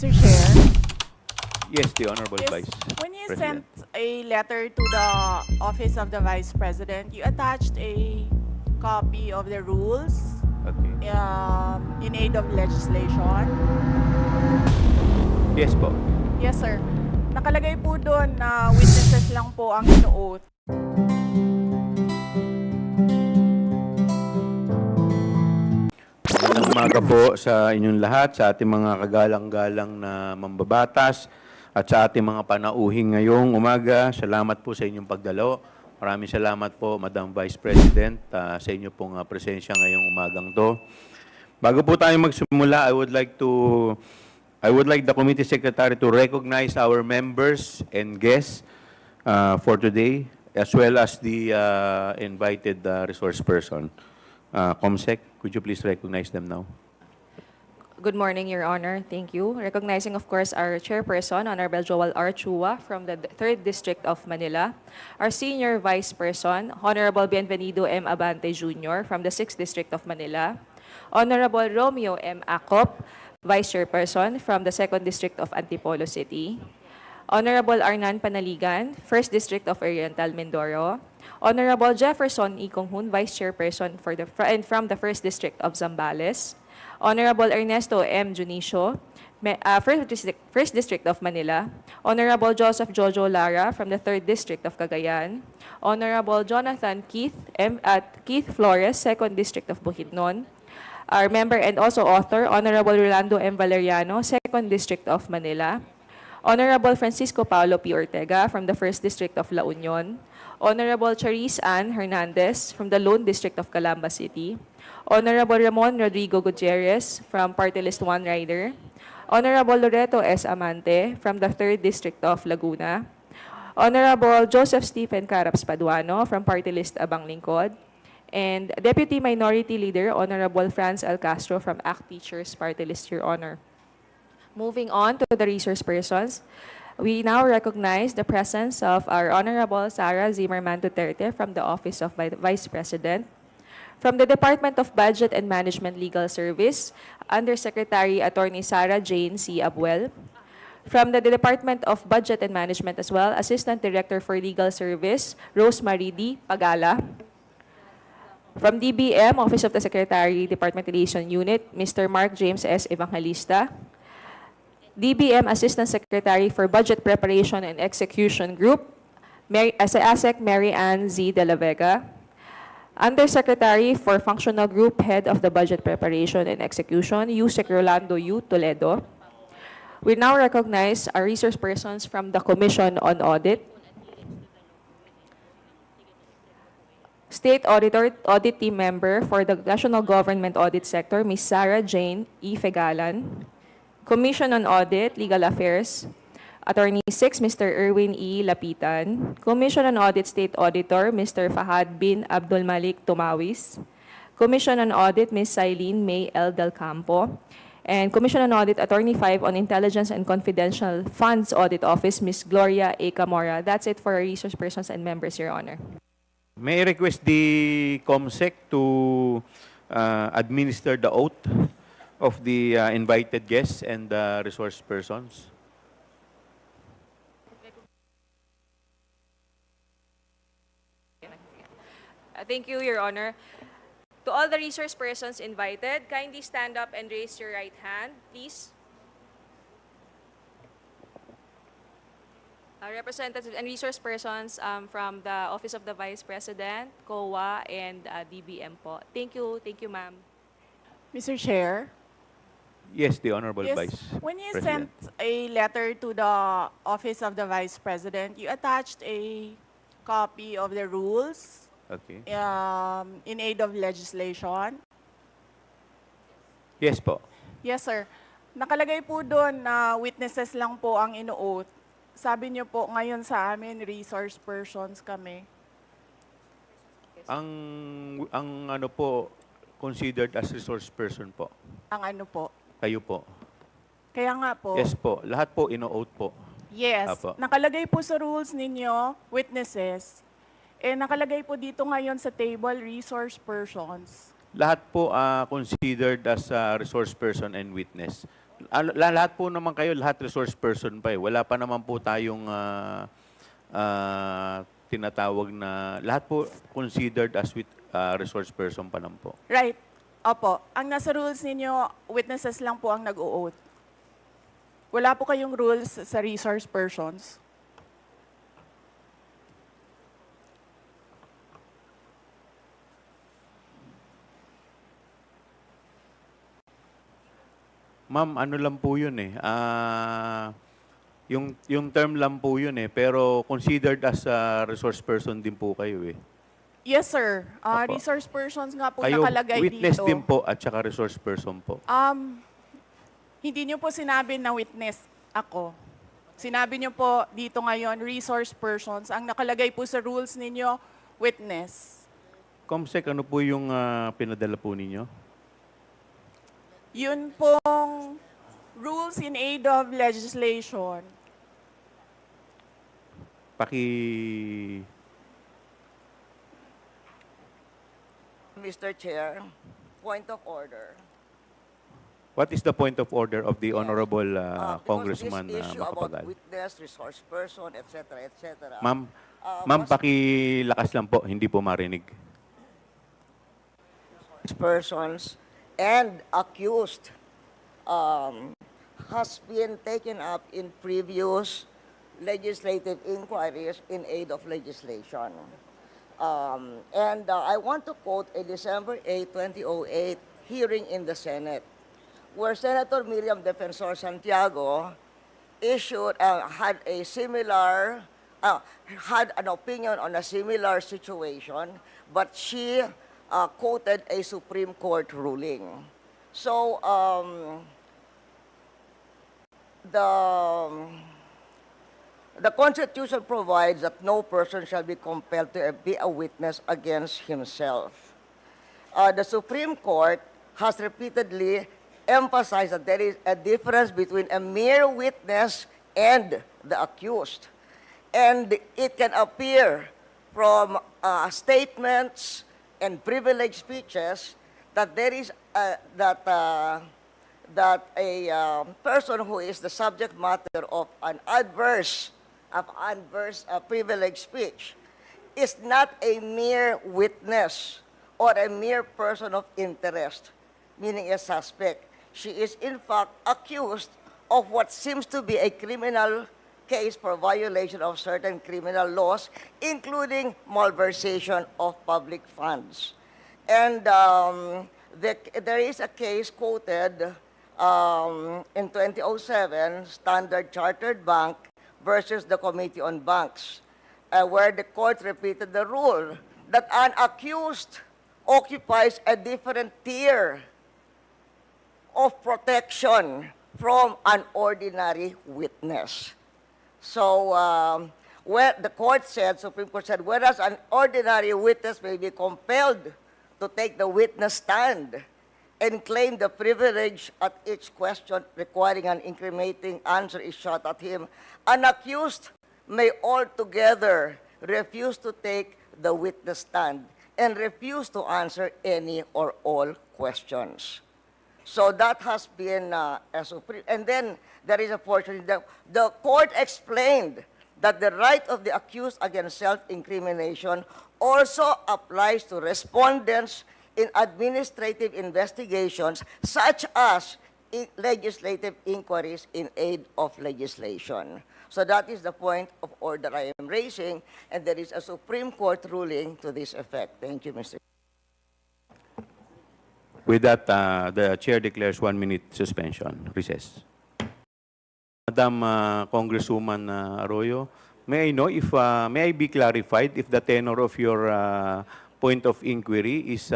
Mr. Chair, Yes, the Honorable yes, Vice when you President. sent a letter to the Office of the Vice President, you attached a copy of the rules Okay. in aid of legislation. Yes po. Yes, sir. Nakalagay po doon na witnesses lang po ang ino-oath. Magandang umaga po sa inyong lahat, sa ating mga kagalang-galang na mambabatas at sa ating mga panauhing ngayong umaga. Salamat po sa inyong pagdalo. Maraming salamat po, Madam Vice President, sa inyo pong presensya ngayong umagang to. Bago po tayo magsimula, I would like the Committee Secretary to recognize our members and guests for today, as well as the invited resource person. Comsec, could you please recognize them now? Good morning, Your Honor. Thank you. Recognizing, of course, our chairperson, Honorable Joel R. Chua from the 3rd District of Manila. Our senior vice person, Honorable Bienvenido M. Abante Jr. from the 6th District of Manila. Honorable Romeo M. Acop, vice chairperson from the 2nd District of Antipolo City. Honorable Arnan Panaligan, 1st District of Oriental Mindoro. Honorable Jefferson E. Conghun, Vice Chairperson from the 1st District of Zambales. Honorable Ernesto M. Junicio, 1st District of Manila. Honorable Joseph Jojo Lara from the 3rd District of Cagayan. Honorable Jonathan Keith Flores, 2nd District of Bukidnon. Our member and also author, Honorable Rolando M. Valeriano, 2nd District of Manila. Honorable Francisco Paulo P. Ortega from the 1st District of La Union. Honorable Charisse Ann Hernandez from the Lone District of Calamba City. Honorable Ramon Rodrigo Gutierrez from Party List 1 Rider. Honorable Loreto S. Amante from the 3rd District of Laguna. Honorable Joseph Stephen Caraps Paduano from Party List Abang Lingkod. And Deputy Minority Leader, Honorable Franz L. Castro from ACT Teachers Party List, Your Honor. Moving on to the resource persons, we now recognize the presence of our Honorable Sara Zimmerman Duterte from the Office of Vice President. From the Department of Budget and Management Legal Service, Undersecretary Attorney Sara Jane C. Abuel. From the Department of Budget and Management as well, Assistant Director for Legal Service, Rosemary D. Pagala. From DBM, Office of the Secretary, Department Relation Unit, Mr. Mark James S. Evangelista. DBM Assistant Secretary for Budget Preparation and Execution Group, ASEC Mary Ann Z. De La Vega. Undersecretary for Functional Group, Head of the Budget Preparation and Execution, USEC Rolando U. Toledo. We now recognize our resource persons from the Commission on Audit. State Auditor Audit Team Member for the National Government Audit Sector, Ms. Sara Jane E. Fegalan. Commission on Audit, Legal Affairs, Attorney 6, Mr. Erwin E. Lapitan. Commission on Audit State Auditor, Mr. Fahad bin Abdul Malik Tumawis. Commission on Audit, Ms. Silene May L. Del Campo. And Commission on Audit, Attorney 5 on Intelligence and Confidential Funds Audit Office, Ms. Gloria A. Camora. That's it for our resource persons and members, Your Honor. May I request the Comsec to administer the oath of the invited guests and the resource persons? Thank you, Your Honor. To all the resource persons invited, kindly stand up and raise your right hand, please. Representatives and resource persons from the Office of the Vice President, COA, and DBM po. Thank you, ma'am. Mr. Chair, Yes, the Honorable yes, Vice when you President. sent a letter to the Office of the Vice President, you attached a copy of the rules Okay. in aid of legislation. Yes po. Yes, sir. Nakalagay po doon na witnesses lang po ang ino-oath. Sabi niyo po ngayon sa amin, resource persons kami. Ang ano po, considered as resource person po. Ang ano po. Kayo po. Kaya nga po. Yes po. Lahat po ino-oath po. Yes. Apo. Nakalagay po sa rules ninyo, witnesses. Nakalagay po dito ngayon sa table, resource persons. Lahat po considered as resource person and witness. Lahat po naman kayo, lahat resource person pa eh. Wala pa naman po tayong tinatawag na, lahat po considered as with resource person pa lang po. Right. Opo. Ang nasa rules ninyo, witnesses lang po ang nag-o-oath. Wala po kayong rules sa resource persons. Ma'am, ano lang po yun eh. Yung term lang po yun eh. Pero considered as a resource person din po kayo eh. Yes, sir. Opo. Resource persons nga po Kayo nakalagay witness dito. din po at saka resource person po. Hindi niyo po sinabi na witness ako. Sinabi niyo po dito ngayon, resource persons. Ang nakalagay po sa rules ninyo, witness. Comsec, ano po yung pinadala po ninyo? Yun pong rules in aid of legislation. Mr. Chair, point of order. What is the point of order of the Honorable Because Congressman this issue about Macapagal? witness, resource person, etc., etc. Ma'am, pakilakas lang po, hindi po marinig. Persons and accused has been taken up in previous legislative inquiries in aid of legislation. I want to quote a December 8, 2008 hearing in the Senate, where Senator Miriam Defensor Santiago had an opinion on a similar situation, but she quoted a Supreme Court ruling. So the Constitution provides that no person shall be compelled to be a witness against himself. The Supreme Court has repeatedly emphasized that there is a difference between a mere witness and the accused. And it can appear from statements and privileged speeches that there is that a person who is the subject matter of an adverse privileged speech is not a mere witness or a mere person of interest, meaning a suspect. She is in fact accused of what seems to be a criminal case for violation of certain criminal laws, including malversation of public funds. And there is a case quoted in 2007, Standard Chartered Bank versus the Committee on Banks, where the court repeated the rule that an accused occupies a different tier of protection from an ordinary witness. So, where the court said, Supreme Court said, whereas an ordinary witness may be compelled to take the witness stand and claim the privilege at each question requiring an incriminating answer is shot at him, an accused may altogether refuse to take the witness stand and refuse to answer any or all questions. So that has been a supreme. And then there is a portion that the court explained that the right of the accused against self-incrimination also applies to respondents in administrative investigations such as legislative inquiries in aid of legislation. So that is the point of order I am raising, and there is a Supreme Court ruling to this effect. Thank you, Mr. With that, the chair declares 1 minute suspension. Recess. Madam Congresswoman Arroyo, may I know if, may I be clarified if the tenor of your point of inquiry is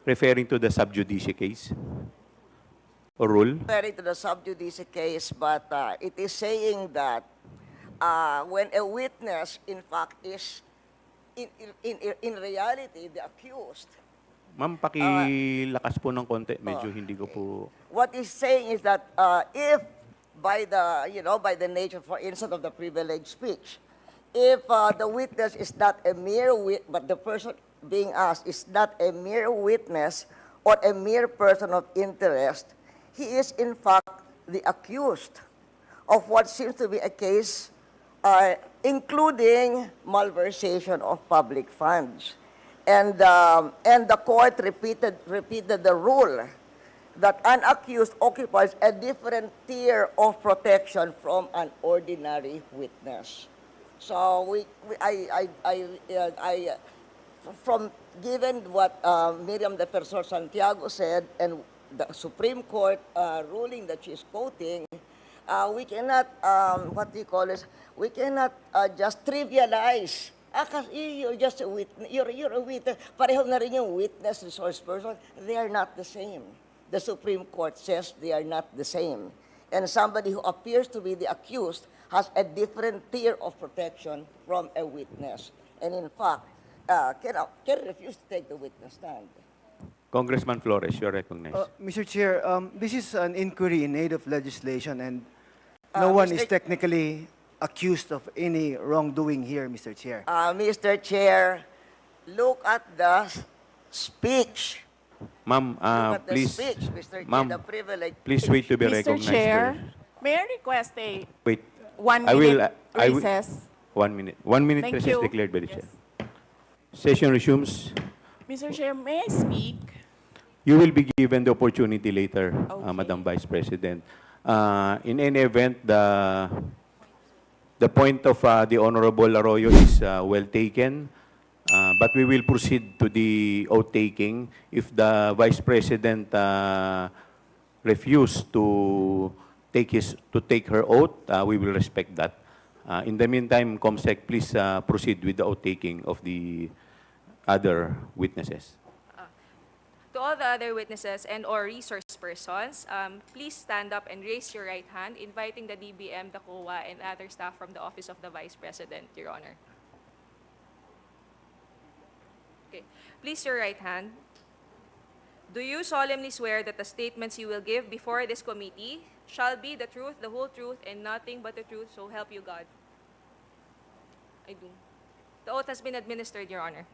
referring to the sub judice case or rule? Referring to the sub judice case, but it is saying that when a witness, in fact, is in reality the accused. Ma'am, pakilakas po ng konti. Medyo hindi ko po... What he's saying is that if by the nature, for instance, of the privileged speech, if the witness is not a mere but the person being asked is not a mere witness or a mere person of interest, he is in fact the accused of what seems to be a case including malversation of public funds. And the court repeated the rule that an accused occupies a different tier of protection from an ordinary witness. So from given what Miriam Defensor Santiago said and the Supreme Court ruling that she's quoting, we cannot, what do you call this? We cannot just trivialize. Kasi you're just a witness. You're a witness. Pareho na rin yung witness, resource person. They are not the same. The Supreme Court says they are not the same. And somebody who appears to be the accused has a different tier of protection from a witness. And in fact, can refuse to take the witness stand. Congressman Flores, you're recognized. Mr. Chair, this is an inquiry in aid of legislation, and no one is Mr. technically accused of any wrongdoing here, Mr. Chair. Mr. Chair, look at the speech. Ma'am, Look at the please, speech, Mr. Chair, ma'am, the privilege. please wait to be Mr. recognized. Chair, first. may I request a Wait. 1 I will- minute I will- recess? 1 minute. 1 minute Thank recess you. declared by the Yes. chair. Session resumes. Mr. Chair, may I speak? You will be given the opportunity later, Okay. Madam Vice President. In any event, the point of the Honorable Arroyo is well taken, but we will proceed to the oath taking. If the Vice President refuse to take her oath, we will respect that. In the meantime, COMSEC, please proceed with the oath taking of the other witnesses. To all the other witnesses and or resource persons, please stand up and raise your right hand, inviting the DBM, the COA, and other staff from the Office of the Vice President, Your Honor. Okay. Please your right hand. Do you solemnly swear that the statements you will give before this committee shall be the truth, the whole truth, and nothing but the truth, so help you God? I do. The oath has been administered, Your Honor.